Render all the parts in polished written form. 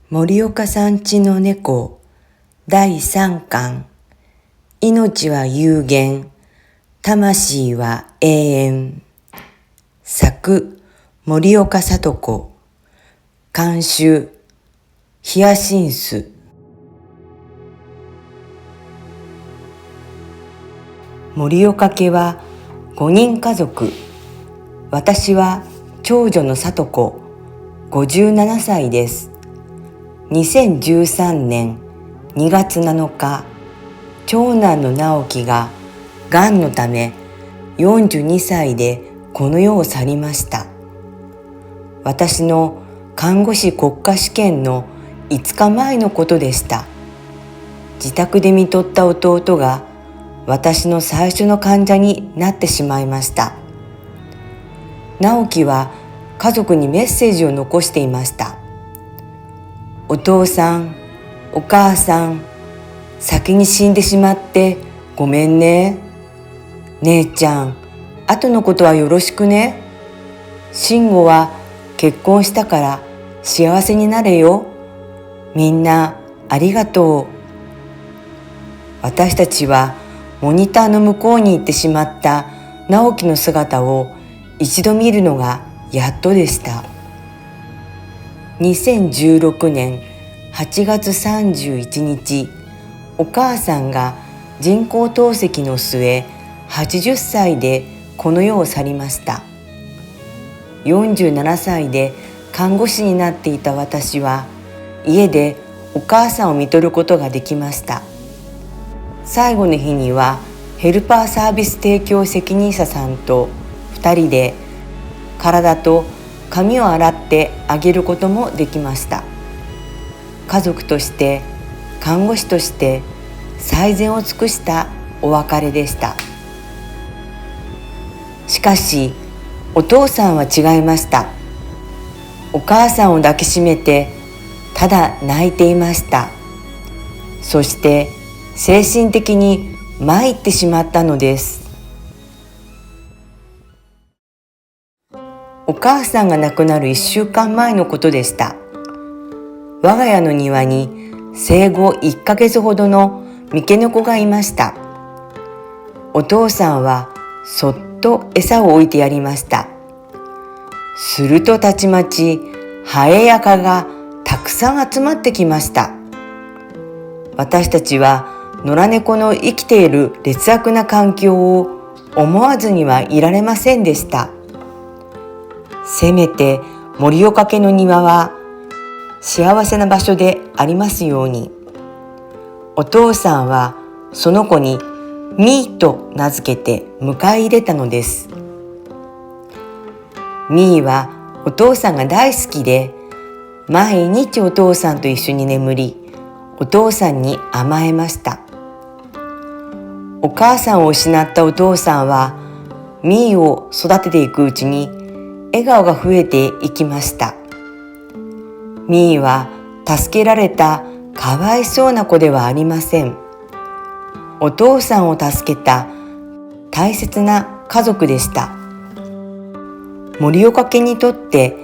森岡さんちの猫第3巻。命は有限、魂は永遠。作森岡聡子。監修ヒヤシンス。森岡家は5人家族。私は長女の聡子、57歳です。2013年2月7日、長男の直樹ががんのため42歳でこの世を去りました。私の看護師国家試験の5日前のことでした。自宅で看取った弟が私の最初の患者になってしまいました。直樹は家族にメッセージを残していました。お父さん、お母さん、先に死んでしまってごめんね。姉ちゃん、後のことはよろしくね。慎吾は結婚したから幸せになれよ。みんなありがとう。私たちはモニターの向こうに行ってしまった直樹の姿を一度見るのがやっとでした。2016年8月31日、お母さんが人工透析の末、80歳でこの世を去りました。47歳で看護師になっていた私は、家でお母さんを看取ることができました。最後の日には、ヘルパーサービス提供責任者さんと2人で体と髪を洗ってあげることもできました。家族として看護師として最善を尽くしたお別れでした。しかしお父さんは違いました。お母さんを抱きしめてただ泣いていました。そして精神的に参ってしまったのです。お母さんが亡くなる1週間前のことでした。我が家の庭に生後1ヶ月ほどの三毛猫がいました。お父さんはそっと餌を置いてやりました。するとたちまちハエや蚊がたくさん集まってきました。私たちは野良猫の生きている劣悪な環境を思わずにはいられませんでした。せめて森岡家の庭は幸せな場所でありますように。お父さんはその子にミーと名付けて迎え入れたのです。ミーはお父さんが大好きで、毎日お父さんと一緒に眠り、お父さんに甘えました。お母さんを失ったお父さんはミーを育てていくうちに笑顔が増えていきました。ミーは助けられたかわいそうな子ではありません。お父さんを助けた大切な家族でした。森岡家にとって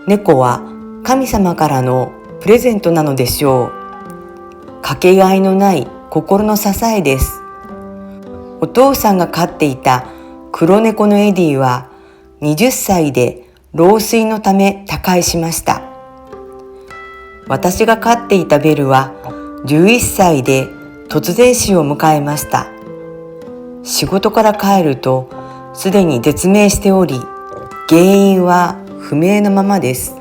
猫は神様からのプレゼントなのでしょう。かけがえのない心の支えです。お父さんが飼っていた黒猫のエディは20歳で老衰のため他界しました。私が飼っていたベルは11歳で突然死を迎えました。仕事から帰るとすでに絶命しており、原因は不明のままです。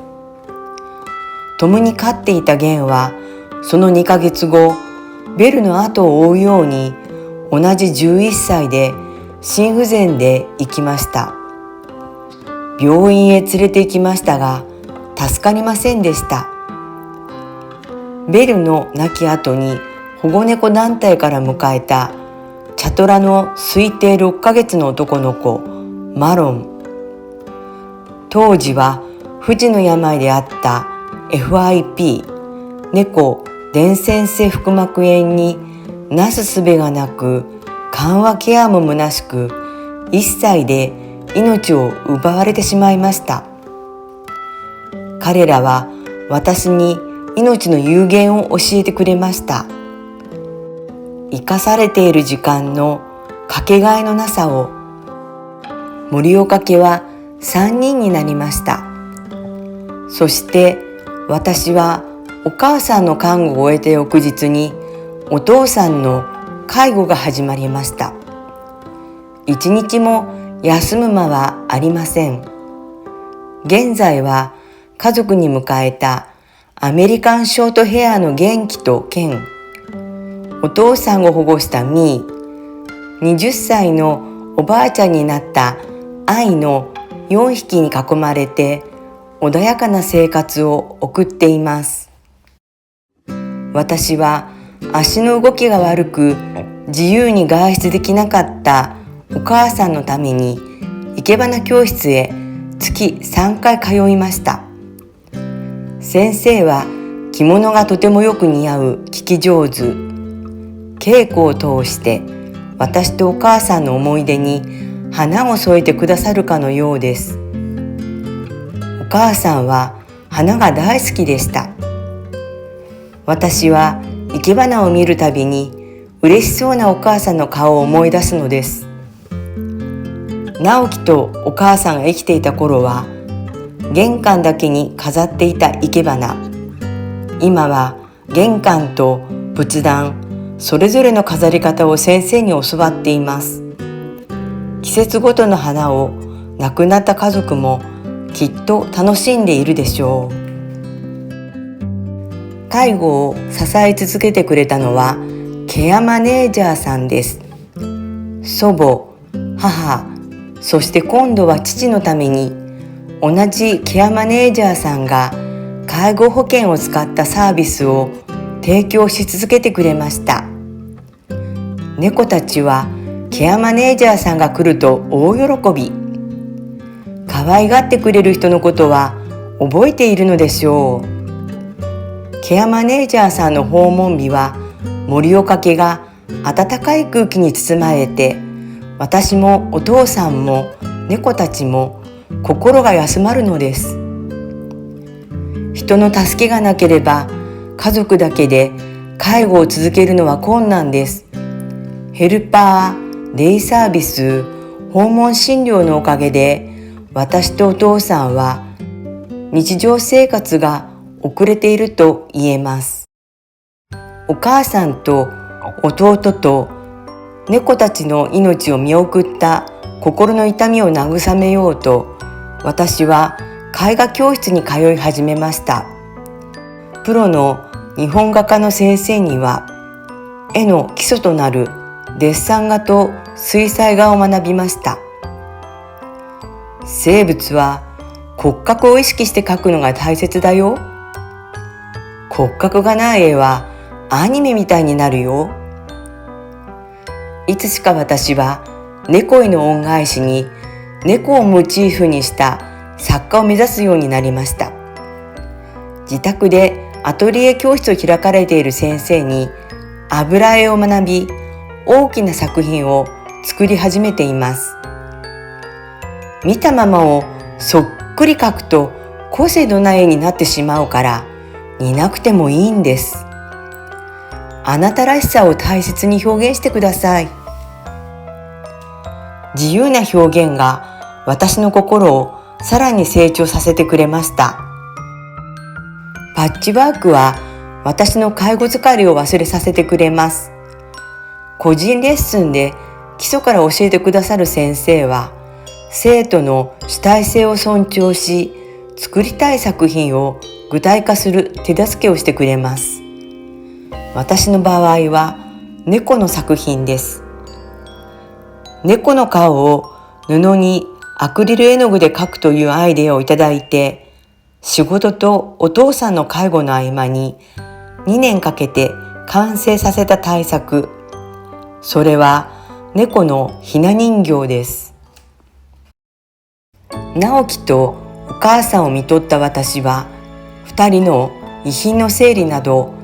共に飼っていたゲンはその2ヶ月後、ベルの後を追うように同じ11歳で心不全で逝きました。病院へ連れて行きましたが助かりませんでした。ベルの亡き後に保護猫団体から迎えたチャトラの推定6ヶ月の男の子マロン。当時は不治の病であった FIP 猫伝染性腹膜炎になすすべがなく、緩和ケアも虚しく、1歳で命を奪われてしまいました。彼らは私に命の有限を教えてくれました。生かされている時間のかけがえのなさを森岡家は3人になりました。そして私はお母さんの看護を終えた翌日にお父さんの介護が始まりました。一日も休む間はありません。現在は家族に迎えたアメリカンショートヘアの元気とケン、お父さんを保護したミー、20歳のおばあちゃんになった愛の4匹に囲まれて穏やかな生活を送っています。私は足の動きが悪く自由に外出できなかったお母さんのために生け花教室へ月3回通いました。先生は着物がとてもよく似合う聞き上手。稽古を通して私とお母さんの思い出に花を添えてくださるかのようです。お母さんは花が大好きでした。私は生け花を見るたびに嬉しそうなお母さんの顔を思い出すのです。直樹とお母さんが生きていた頃は玄関だけに飾っていた生け花、今は玄関と仏壇それぞれの飾り方を先生に教わっています。季節ごとの花を亡くなった家族もきっと楽しんでいるでしょう。介護を支え続けてくれたのはケアマネージャーさんです。祖母、母、そして今度は父のために同じケアマネージャーさんが介護保険を使ったサービスを提供し続けてくれました。猫たちはケアマネージャーさんが来ると大喜び。可愛がってくれる人のことは覚えているのでしょう。ケアマネージャーさんの訪問日は森岡家が温かい空気に包まれて、私もお父さんも猫たちも心が休まるのです。人の助けがなければ家族だけで介護を続けるのは困難です。ヘルパー、デイサービス、訪問診療のおかげで私とお父さんは日常生活が遅れていると言えます。お母さんと弟と猫たちの命を見送った心の痛みを慰めようと、私は絵画教室に通い始めました。プロの日本画家の先生には絵の基礎となるデッサン画と水彩画を学びました。生物は骨格を意識して描くのが大切だよ。骨格がない絵はアニメみたいになるよ。いつしか私は猫への恩返しに猫をモチーフにした作家を目指すようになりました。自宅でアトリエ教室を開かれている先生に油絵を学び、大きな作品を作り始めています。見たままをそっくり描くと個性のない絵になってしまうから似なくてもいいんです。あなたらしさを大切に表現してください。自由な表現が私の心をさらに成長させてくれました。パッチワークは私の介護疲れを忘れさせてくれます。個人レッスンで基礎から教えてくださる先生は生徒の主体性を尊重し、作りたい作品を具体化する手助けをしてくれます。私の場合は猫の作品です。猫の顔を布にアクリル絵の具で描くというアイデアをいただいて、仕事とお父さんの介護の合間に2年かけて完成させた大作。それは猫のひな人形です。直樹とお母さんを看取った私は、2人の遺品の整理など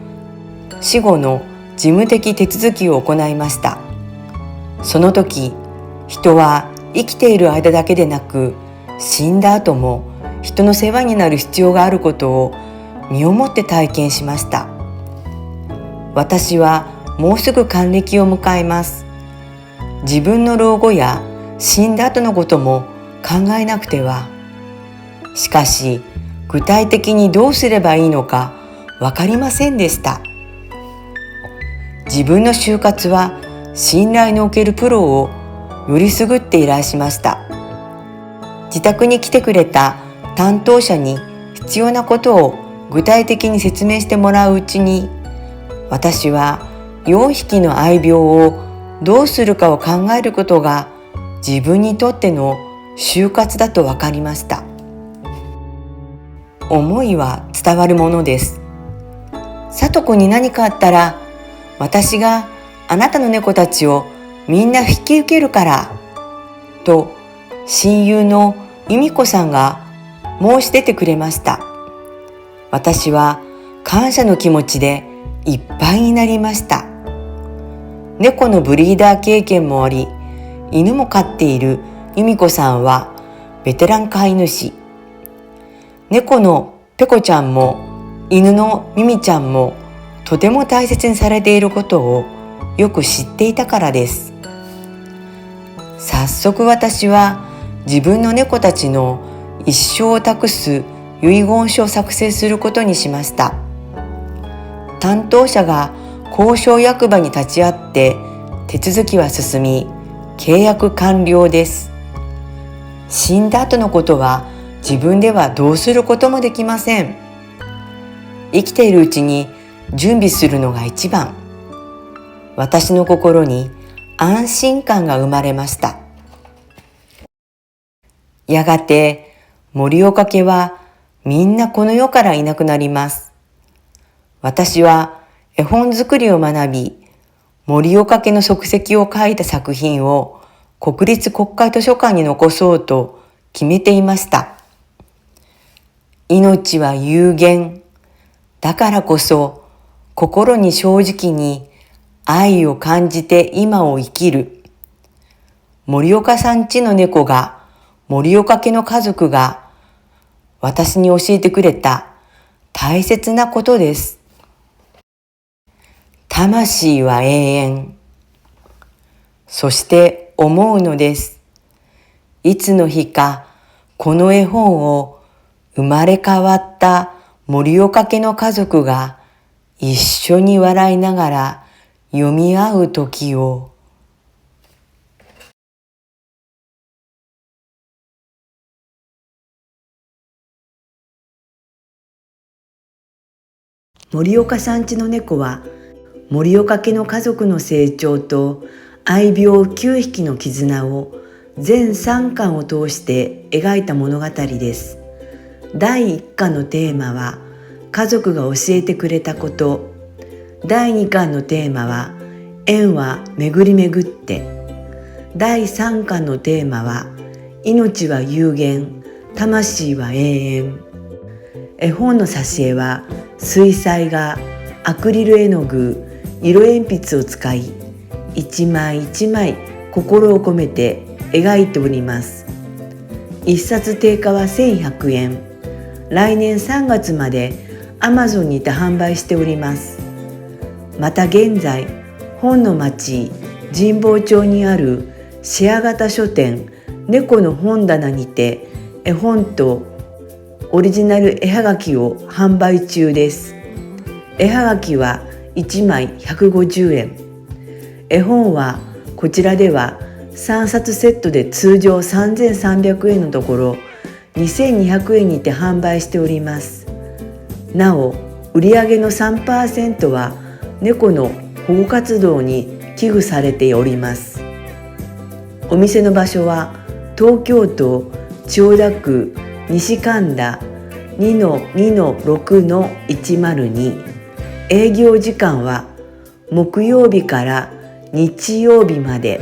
死後の事務的手続きを行いました。その時、人は生きている間だけでなく死んだ後も人の世話になる必要があることを身をもって体験しました。私はもうすぐ還暦を迎えます。自分の老後や死んだ後のことも考えなくては。しかし、具体的にどうすればいいのか分かりませんでした。自分の就活は信頼のおけるプロをよりすぐっていらっしゃいました。自宅に来てくれた担当者に必要なことを具体的に説明してもらううちに、私は4匹の愛猫をどうするかを考えることが自分にとっての就活だと分かりました。思いは伝わるものです。さとこに何かあったら、私があなたの猫たちをみんな引き受けるからと親友の由美子さんが申し出てくれました。私は感謝の気持ちでいっぱいになりました。猫のブリーダー経験もあり、犬も飼っている由美子さんはベテラン飼い主。猫のペコちゃんも犬のミミちゃんもとても大切にされていることをよく知っていたからです。早速私は自分の猫たちの一生を託す遺言書を作成することにしました。担当者が公証役場に立ち会って手続きは進み、契約完了です。死んだ後のことは自分ではどうすることもできません。生きているうちに準備するのが一番。私の心に安心感が生まれました。やがて森岡家はみんなこの世からいなくなります。私は絵本作りを学び、森岡家の足跡を書いた作品を国立国会図書館に残そうと決めていました。命は有限。だからこそ心に正直に愛を感じて今を生きる。森岡さん家の猫が、森岡家の家族が私に教えてくれた大切なことです。魂は永遠。そして思うのです。いつの日かこの絵本を生まれ変わった森岡家の家族が一緒に笑いながら読み合う時を。森岡さん家の猫は森岡家の家族の成長と愛猫9匹の絆を全3巻を通して描いた物語です。第1巻のテーマは家族が教えてくれたこと。第2巻のテーマは縁は巡り巡って。第3巻のテーマは命は有限、魂は永遠。絵本の挿絵は水彩画、アクリル絵の具、色鉛筆を使い、一枚一枚心を込めて描いております。一冊定価は1100円。来年3月まで Amazon にて販売しております。また現在、本の町神保町にあるシェア型書店猫の本棚にて絵本とオリジナル絵はがきを販売中です。絵はがきは1枚150円。絵本はこちらでは3冊セットで通常3300円のところ2200円にて販売しております。なお、売上の 3% は猫の保護活動に寄付されております。お店の場所は東京都千代田区西神田 2-2-6-102。営業時間は木曜日から日曜日まで、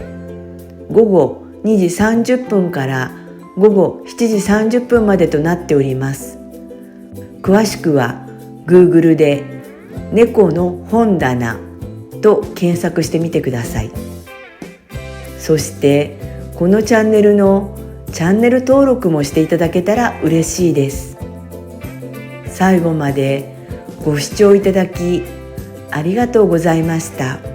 午後2時30分から午後7時30分までとなっております。詳しくは Google で猫の本棚と検索してみてください。そしてこのチャンネルのチャンネル登録もしていただけたら嬉しいです。最後までご視聴いただきありがとうございました。